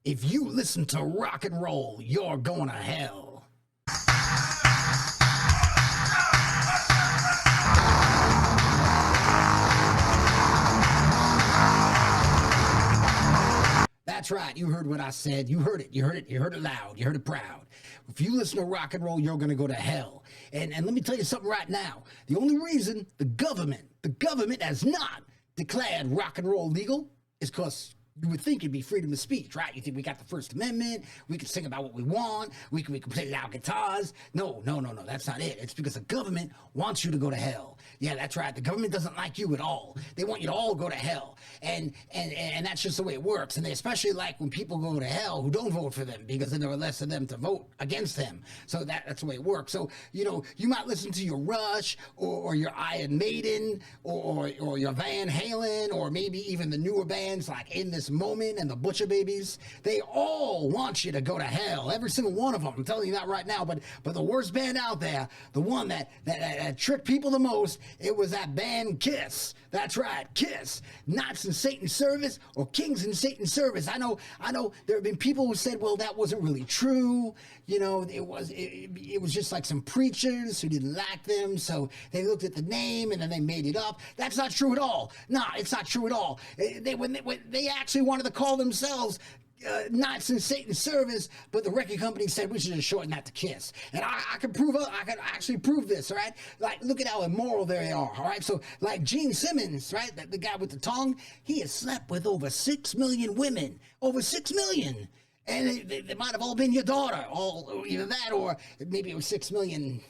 If you listen to rock and roll, you're going to hell. That's right. You heard what I said. You heard it. You heard it. You heard it loud. You heard it proud. If you listen to rock and roll, you're going to go to hell. And let me tell you something right now. The only reason the government has not declared rock and roll legal is because you would think it'd be freedom of speech, right? You think we got the First Amendment, we can sing about what we want, we can play loud guitars. No, that's not it. It's because the government wants you to go to hell. Yeah, that's right. The government doesn't like you at all. They want you to all go to hell. And that's just the way it works. And they especially like when people go to hell who don't vote for them, because then there are less of them to vote against them. So that's the way it works. So, you might listen to your Rush or your Iron Maiden or your Van Halen, or maybe even the newer bands like In This Moment and the Butcher Babies. They all want you to go to hell, every single one of them. I'm telling you that right now. But the worst band out there, the one that tricked people the most, it was that band Kiss. That's right, Kiss. Knights in Satan's Service or Kings in Satan's Service. I know there have been people who said, well, that wasn't really true. It was just like some preachers who didn't like them, so they looked at the name and then they made it up. That's not true at all. No, it's not true at all. They actually wanted to call themselves Knights in Satan's Service, but the record company said we should just shorten that to Kiss. And I can actually prove this, all right? Like, look at how immoral they are, all right? So, like Gene Simmons, right, the guy with the tongue, he has slept with over 6 million women, over 6 million. And they might have all been your daughter, either that or maybe it was 6 million,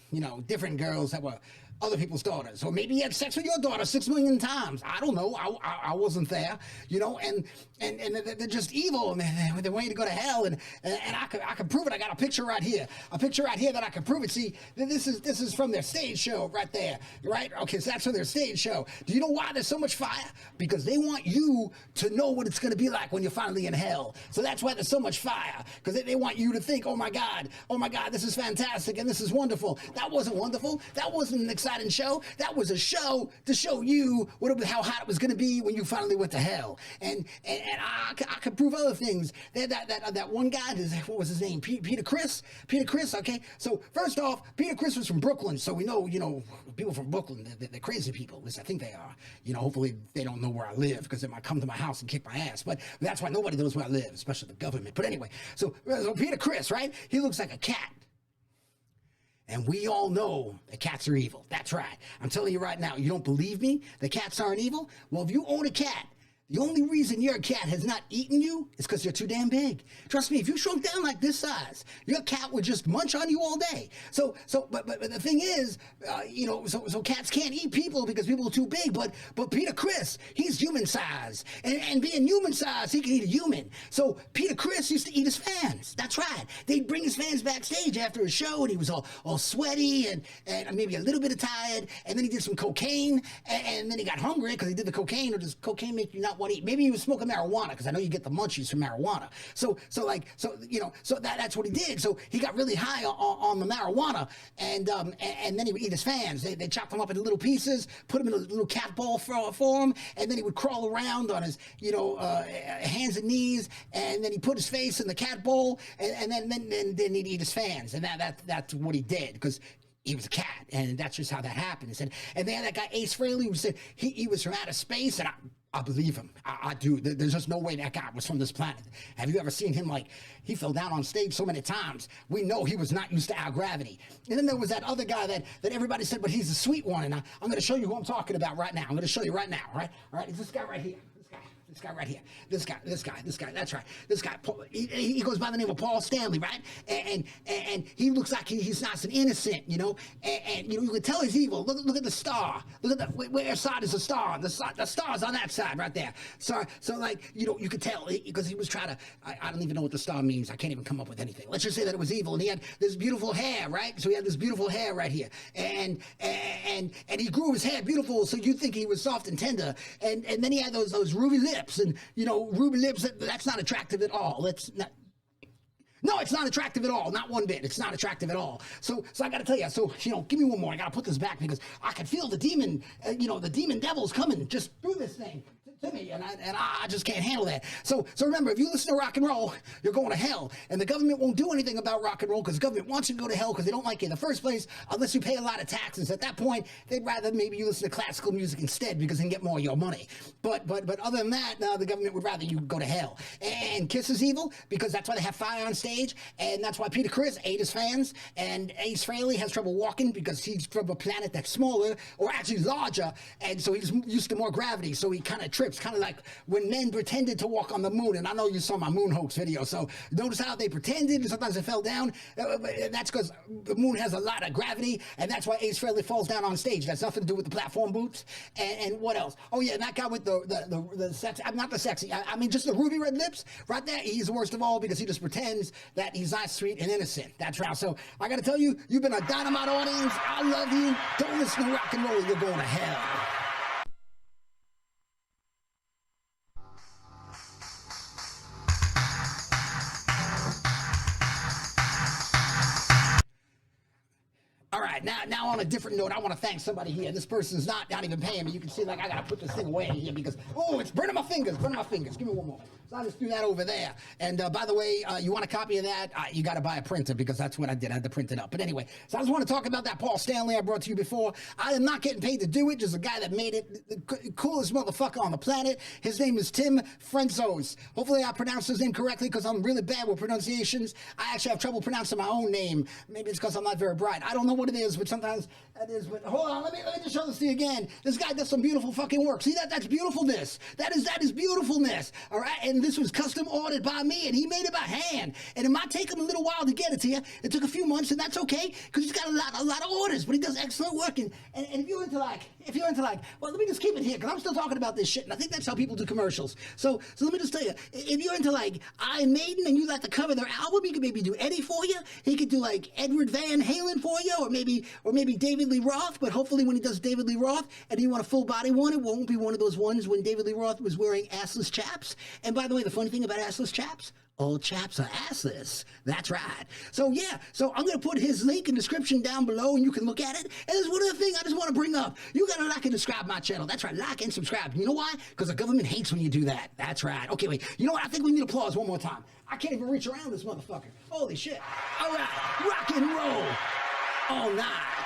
different girls that were other people's daughters. Or maybe he had sex with your daughter 6 million times. I don't know. I wasn't there, and they're just evil, and they want you to go to hell, and I can prove it. I got a picture right here that I can prove it. See, this is from their stage show right there, right? Okay, so that's from their stage show. Do you know why there's so much fire? Because they want you to know what it's going to be like when you're finally in hell. So that's why there's so much fire, because they want you to think, oh my God, this is fantastic and this is wonderful. That wasn't wonderful. That wasn't an exciting show. That was a show to show you how hot it was going to be when you finally went to hell. And I could prove other things. That one guy, what was his name? Peter Criss. Okay. So first off, Peter Criss was from Brooklyn, so we know people from Brooklyn, they're crazy people. At least I think they are. Hopefully they don't know where I live, because they might come to my house and kick my ass. But that's why nobody knows where I live, especially the government. But anyway, so Peter Criss, right? He looks like a cat. And we all know that cats are evil. That's right. I'm telling you right now, you don't believe me? The cats aren't evil? Well, if you own a cat, the only reason your cat has not eaten you is because you're too damn big. Trust me, if you shrunk down like this size, your cat would just munch on you all day. But the thing is, so cats can't eat people because people are too big. But Peter Criss, he's human size, and being human size, he can eat a human. So Peter Criss used to eat his fans. That's right. They'd bring his fans backstage after a show, and he was all sweaty and maybe a little bit tired. And then he did some cocaine, and then he got hungry because he did the cocaine. Or does cocaine make you not want to eat? Maybe he was smoking marijuana, because I know you get the munchies from marijuana. So that's what he did. So he got really high on the marijuana, and then he would eat his fans. They chopped them up into little pieces, put them in a little cat ball form, and then he would crawl around on his hands and knees, and then he put his face in the cat bowl, and then he'd eat his fans. And that's what he did, because he was a cat, and that's just how that happened. And then that guy Ace Frehley, who said he was from outer space, and I believe him. I do. There's just no way that guy was from this planet. Have you ever seen him? He fell down on stage so many times. We know he was not used to our gravity. And then there was that other guy that everybody said, but he's the sweet one. And I'm going to show you who I'm talking about right now. I'm going to show you right now, right? All right, it's this guy right here. This guy right here. This guy. That's right. This guy. He goes by the name of Paul Stanley, right? And he looks like he's nice and innocent, And you can tell he's evil. Look at the star. Look at where side is the star? The star's on that side right there. So you could tell because he was trying to. I don't even know what the star means. I can't even come up with anything. Let's just say that it was evil, and he had this beautiful hair, right? So he had this beautiful hair right here, and he grew his hair beautiful, so you'd think he was soft and tender, and then he had those ruby lips. And ruby lips, that's not attractive at all. No, it's not attractive at all. Not one bit. It's not attractive at all. So I got to tell you. So give me one more. I got to put this back because I can feel the demon. The demon devil's coming just through this thing to me, and I just can't handle that. So remember, if you listen to rock and roll, you're going to hell, and the government won't do anything about rock and roll because the government wants you to go to hell because they don't like you in the first place unless you pay a lot of taxes. At that point, they'd rather maybe you listen to classical music instead because they can get more of your money. But other than that, no, the government would rather you go to hell. And Kiss is evil because that's why they have fire on stage, and that's why Peter Criss ate his fans, and Ace Frehley has trouble walking because he's from a planet that's smaller, or actually larger, and so he's used to more gravity, so he kind of trips, kind of like when men pretended to walk on the moon. And I know you saw my moon hoax video, so notice how they pretended and sometimes it fell down. That's because the moon has a lot of gravity, and that's why Ace Frehley falls down on stage. That's nothing to do with the platform boots. And what else? Oh yeah, and that guy with the sexy, not the sexy, I mean just the ruby red lips right there, he's the worst of all because he just pretends that he's not sweet and innocent. That's right. So I gotta tell you, you've been a dynamite audience. I love you. Don't listen to rock and roll, you're going to hell. All right, now on a different note, I want to thank somebody here. This person's not even paying me. You can see, like, I got to put this thing away here because, oh, it's burning my fingers, Give me one more. So I just threw that over there. And by the way, you want a copy of that? You got to buy a printer because that's what I did. I had to print it up. But anyway, so I just want to talk about that Paul Stanley I brought to you before. I am not getting paid to do it. Just a guy that made it, the coolest motherfucker on the planet. His name is Tim Frentzos. Hopefully I pronounced his name correctly because I'm really bad with pronunciations. I actually have trouble pronouncing my own name. Maybe it's because I'm not very bright. I don't know what it is, but sometimes that is. But hold on, let me just show this to you again. This guy does some beautiful fucking work. See that? That's beautifulness. That is beautifulness. All right, and this was custom ordered by me, and he made it by hand. And it might take him a little while to get it to you. It took a few months, and that's okay because he's got a lot of orders. But he does excellent work. And if you're into like, well, let me just keep it here because I'm still talking about this shit, and I think that's how people do commercials. So let me just tell you, if you're into like Iron Maiden and you like to cover their album, he could maybe do Eddie for you. He could do like Edward Van Halen for you, or maybe David Lee Roth. But hopefully when he does David Lee Roth and you want a full body one, it won't be one of those ones when David Lee Roth was wearing assless chaps. And by the way, the funny thing about assless chaps, all chaps are assless. That's right. So yeah, so I'm going to put his link in the description down below and you can look at it. And there's one other thing I just want to bring up. You got to like and subscribe my channel. That's right, like and subscribe. You know why? Because the government hates when you do that. That's right. Okay, wait. You know what? I think we need applause one more time. I can't even reach around this motherfucker. Holy shit. All right, rock and roll all night.